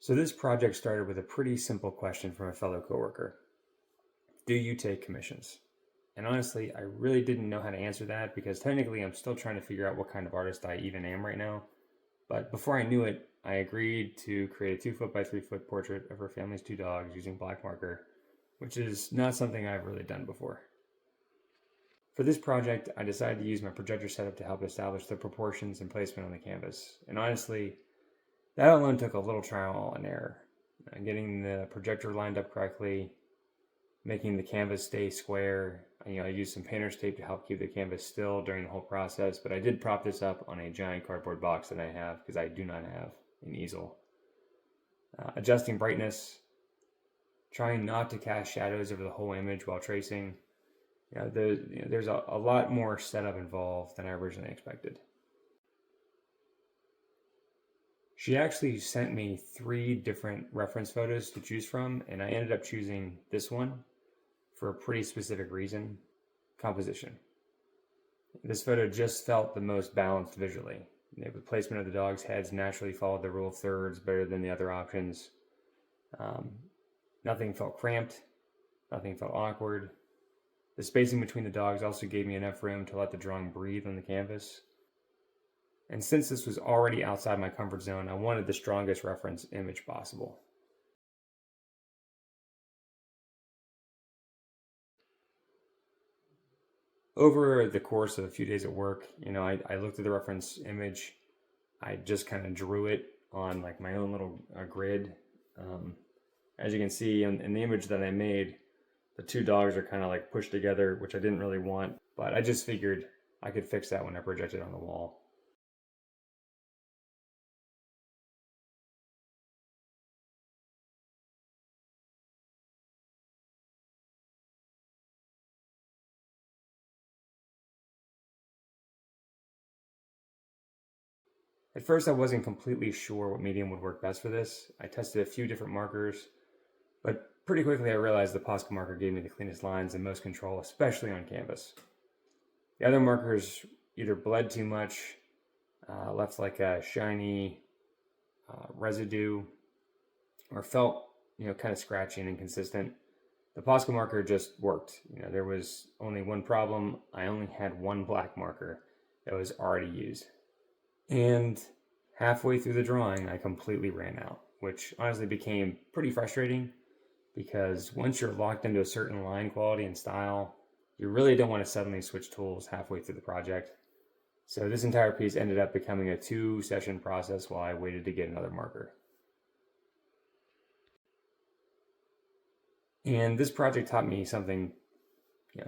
So this project started with a pretty simple question from a fellow coworker. Do you take commissions? And honestly, I really didn't know how to answer that because technically I'm still trying to figure out what kind of artist I even am right now. But before I knew it, I agreed to create a 2 foot by 3 foot portrait of her family's two dogs using black marker, which is not something I've really done before. For this project, I decided to use my projector setup to help establish the proportions and placement on the canvas. And honestly, that alone took a little trial and error. Getting the projector lined up correctly, making the canvas stay square. I used some painter's tape to help keep the canvas still during the whole process, but I did prop this up on a giant cardboard box that I have because I do not have an easel. Adjusting brightness, trying not to cast shadows over the whole image while tracing. There's a lot more setup involved than I originally expected. She actually sent me 3 different reference photos to choose from, and I ended up choosing this one for a pretty specific reason: composition. This photo just felt the most balanced visually. The placement of the dogs' heads naturally followed the rule of thirds better than the other options. Nothing felt cramped, nothing felt awkward. The spacing between the dogs also gave me enough room to let the drawing breathe on the canvas. And since this was already outside my comfort zone, I wanted the strongest reference image possible. Over the course of a few days at work, I looked at the reference image. I just kind of drew it on like my own little grid. As you can see in the image that I made, the two dogs are kind of like pushed together, which I didn't really want, but I just figured I could fix that when I project it on the wall. At first, I wasn't completely sure what medium would work best for this. I tested a few different markers, but pretty quickly I realized the Posca marker gave me the cleanest lines and most control, especially on canvas. The other markers either bled too much, left like a shiny residue, or felt kind of scratchy and inconsistent. The Posca marker just worked. There was only one problem. I only had one black marker that was already used. And halfway through the drawing, I completely ran out, which honestly became pretty frustrating because once you're locked into a certain line quality and style, you really don't want to suddenly switch tools halfway through the project. So this entire piece ended up becoming a 2-session process while I waited to get another marker. And this project taught me something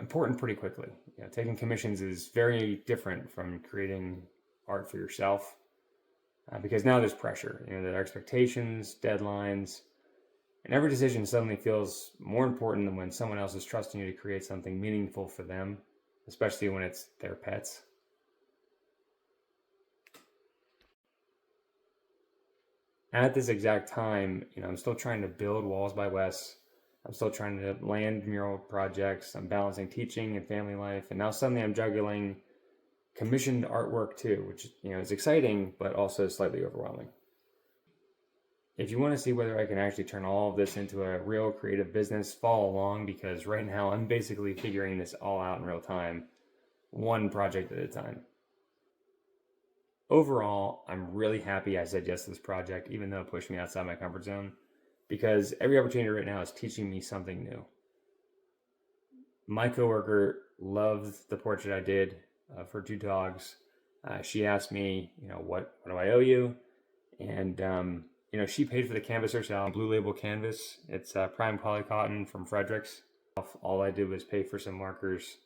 important pretty quickly. Taking commissions is very different from creating art for yourself because now there's pressure. There are expectations, deadlines, and every decision suddenly feels more important than when someone else is trusting you to create something meaningful for them, especially when it's their pets. At this exact time, I'm still trying to build Walls by Wes. I'm still trying to land mural projects. I'm balancing teaching and family life, and now suddenly I'm juggling commissioned artwork too, which is exciting but also slightly overwhelming. If you want to see whether I can actually turn all of this into a real creative business, follow along because right now I'm basically figuring this all out in real time, one project at a time. Overall, I'm really happy I said yes to this project, even though it pushed me outside my comfort zone, because every opportunity right now is teaching me something new. My coworker loved the portrait I did for two dogs. She asked me, what do I owe you? And, she paid for the canvas herself. Blue Label canvas. It's prime polycotton from Fredericks. All I did was pay for some markers.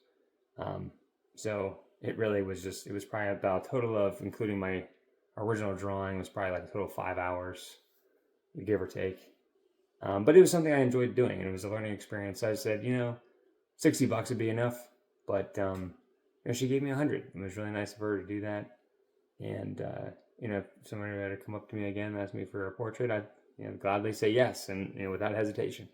So it really was it was probably about a total of, including my original drawing, was probably like a total of 5 hours, give or take. But it was something I enjoyed doing, and it was a learning experience. I said, $60 would be enough, but she gave me 100. It was really nice of her to do that. And if someone were to come up to me again and ask me for a portrait, I'd gladly say yes, and without hesitation.